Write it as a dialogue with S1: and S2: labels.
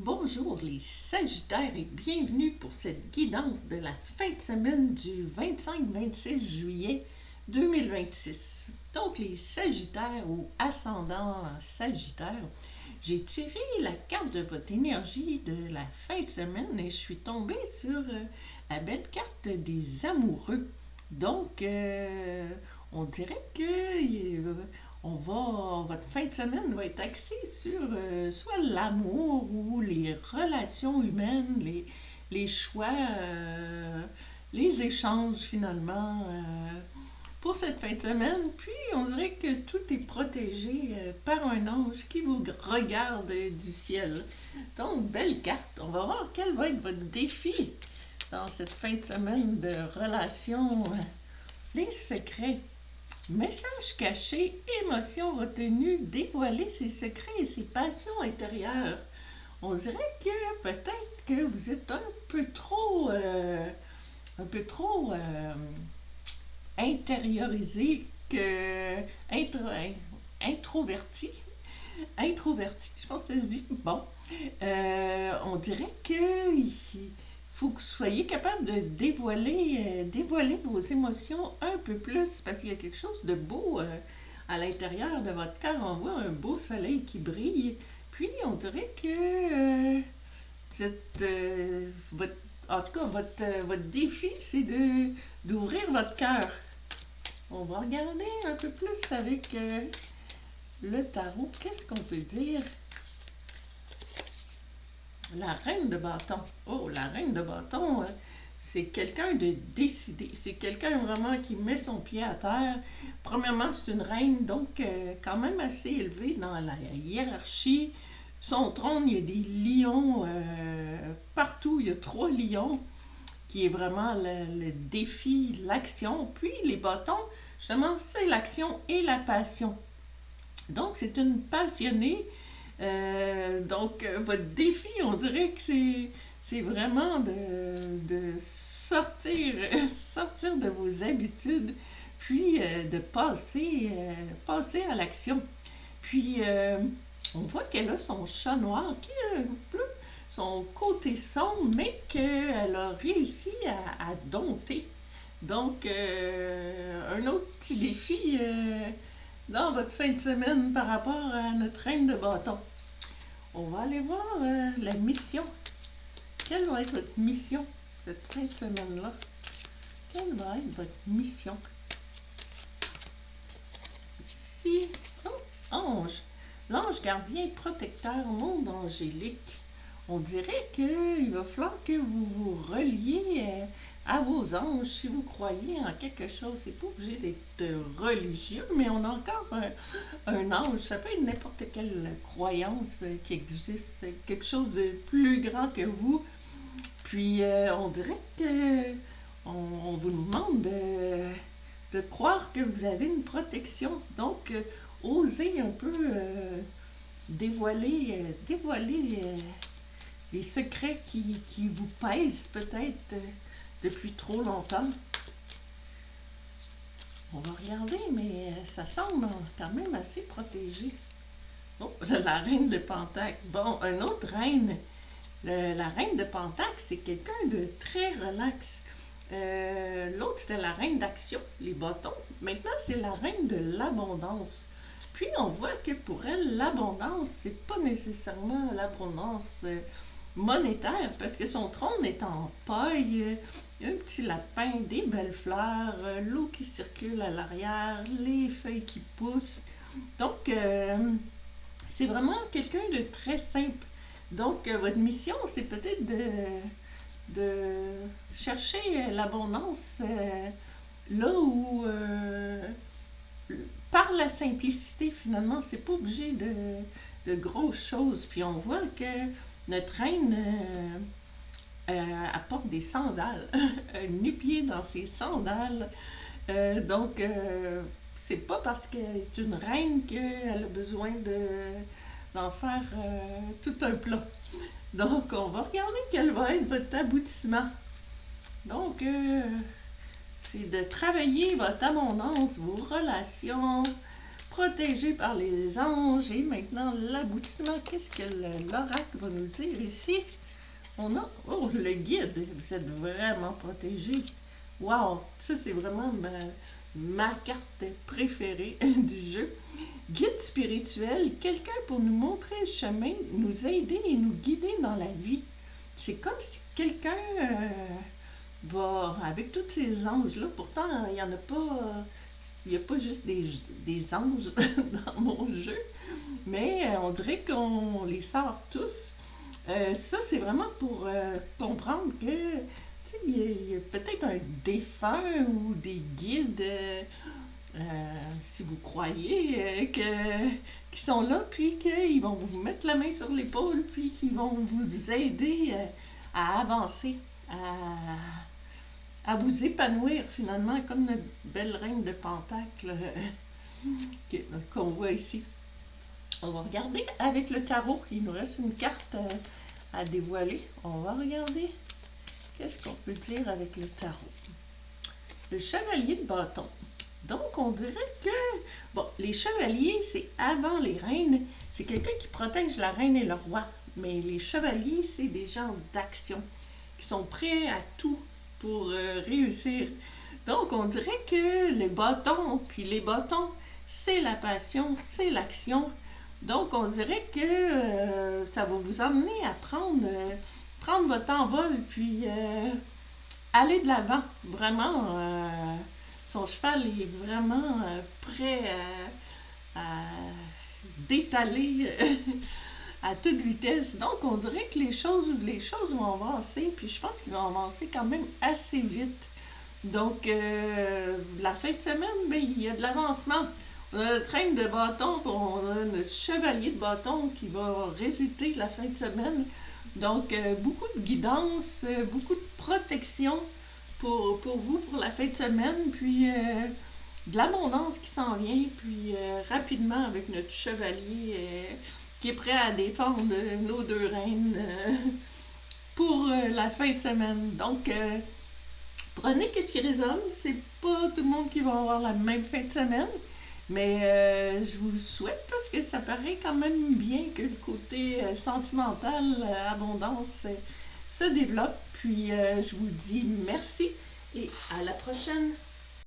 S1: Bonjour les Sagittaires et bienvenue pour cette guidance de la fin de semaine du 25-26 juillet 2026. Donc les Sagittaires ou ascendants Sagittaires, j'ai tiré la carte de votre énergie de la fin de semaine et je suis tombée sur la belle carte des amoureux. Donc, on dirait que votre fin de semaine va être axée sur soit l'amour ou les relations humaines, les choix, les échanges finalement pour cette fin de semaine. Puis on dirait que tout est protégé par un ange qui vous regarde du ciel. Donc, belle carte. On va voir quel va être votre défi dans cette fin de semaine de relations. Les secrets. Messages cachés, émotions retenues, dévoiler ses secrets et ses passions intérieures. On dirait que peut-être que vous êtes un peu trop intériorisé, introverti. Introverti, je pense que ça se dit. Bon, on dirait que faut que vous soyez capable de dévoiler vos émotions un peu plus parce qu'il y a quelque chose de beau à l'intérieur de votre cœur. On voit un beau soleil qui brille. Puis on dirait que en tout cas, votre défi, c'est d'ouvrir votre cœur. On va regarder un peu plus avec le tarot. Qu'est-ce qu'on peut dire? La reine de bâton. Oh, la reine de bâton, c'est quelqu'un de décidé. C'est quelqu'un vraiment qui met son pied à terre. Premièrement, c'est une reine, donc quand même assez élevée dans la hiérarchie. Son trône, il y a des lions partout. Il y a 3 lions qui est vraiment le défi, l'action. Puis les bâtons, justement, c'est l'action et la passion. Donc, c'est une passionnée. Votre défi, on dirait que c'est vraiment de sortir de vos habitudes, puis de passer à l'action. Puis, on voit qu'elle a son chat noir qui est un peu son côté sombre, mais qu'elle a réussi à dompter. Donc, un autre petit défi dans votre fin de semaine par rapport à notre reine de bâton. On va aller voir la mission. Quelle va être votre mission cette fin de semaine-là? Quelle va être votre mission? Ici, ange. L'ange gardien protecteur, monde angélique. On dirait qu'il va falloir que vous vous reliez à vos anges si vous croyez en quelque chose. C'est pas obligé d'être religieux, mais on a encore un ange. Ça peut être n'importe quelle croyance qui existe, quelque chose de plus grand que vous. Puis on dirait que on vous demande de croire que vous avez une protection. Donc, osez un peu dévoiler les secrets qui vous pèsent peut-être depuis trop longtemps. On va regarder, mais ça semble quand même assez protégé. Oh, la reine de Pentacle. Bon, une autre reine. La reine de Pentacle, c'est quelqu'un de très relax. L'autre, c'était la reine d'action, les bâtons. Maintenant, c'est la reine de l'abondance. Puis, on voit que pour elle, l'abondance, c'est pas nécessairement l'abondance monétaire, parce que son trône est en paille. Il y a un petit lapin, des belles fleurs, l'eau qui circule à l'arrière, les feuilles qui poussent. Donc, c'est vraiment quelqu'un de très simple. Donc, votre mission, c'est peut-être de chercher l'abondance là où, par la simplicité, finalement, c'est pas obligé de grosses choses. Puis on voit que notre reine apporte des sandales, nu-pied dans ses sandales. C'est pas parce qu'elle est une reine qu'elle a besoin d'en faire tout un plat. Donc, on va regarder quel va être votre aboutissement. Donc, c'est de travailler votre abondance, vos relations, protégé par les anges. Et maintenant, l'aboutissement, qu'est-ce que l'oracle va nous dire ici? On a, oh, le guide, vous êtes vraiment protégé. Wow, ça c'est vraiment ma carte préférée du jeu. Guide spirituel, quelqu'un pour nous montrer le chemin, nous aider et nous guider dans la vie. C'est comme si quelqu'un va, avec tous ces anges-là, pourtant il n'y en a pas, il n'y a pas juste des anges dans mon jeu, mais on dirait qu'on les sort tous. Ça, c'est vraiment pour comprendre que il y a peut-être un défunt ou des guides, si vous croyez, qui sont là, puis qu'ils vont vous mettre la main sur l'épaule, puis qu'ils vont vous aider à avancer, à vous épanouir finalement, comme notre belle reine de Pentacle qu'on voit ici. On va regarder avec le tarot. Il nous reste une carte à dévoiler. On va regarder qu'est-ce qu'on peut dire avec le tarot. Le chevalier de bâton. Donc, on dirait que, bon, les chevaliers, c'est avant les reines. C'est quelqu'un qui protège la reine et le roi. Mais les chevaliers, c'est des gens d'action qui sont prêts à tout pour réussir. Donc, on dirait que les bâtons, c'est la passion, c'est l'action. Donc, on dirait que ça va vous emmener à prendre votre envol, puis aller de l'avant. Vraiment, son cheval est vraiment prêt à d'étaler à toute vitesse. Donc, on dirait que les choses vont avancer, puis je pense qu'ils vont avancer quand même assez vite. Donc, la fin de semaine, ben, il y a de l'avancement. On a notre reine de bâton, on a notre chevalier de bâton qui va résulter de la fin de semaine. Donc, beaucoup de guidance, beaucoup de protection pour vous pour la fin de semaine, puis de l'abondance qui s'en vient, puis rapidement avec notre chevalier qui est prêt à défendre nos deux reines pour la fin de semaine. Donc, prenez qu'est-ce qui résonne. C'est pas tout le monde qui va avoir la même fin de semaine, mais je vous le souhaite parce que ça paraît quand même bien que le côté sentimental, abondance, se développe. Puis je vous dis merci et à la prochaine.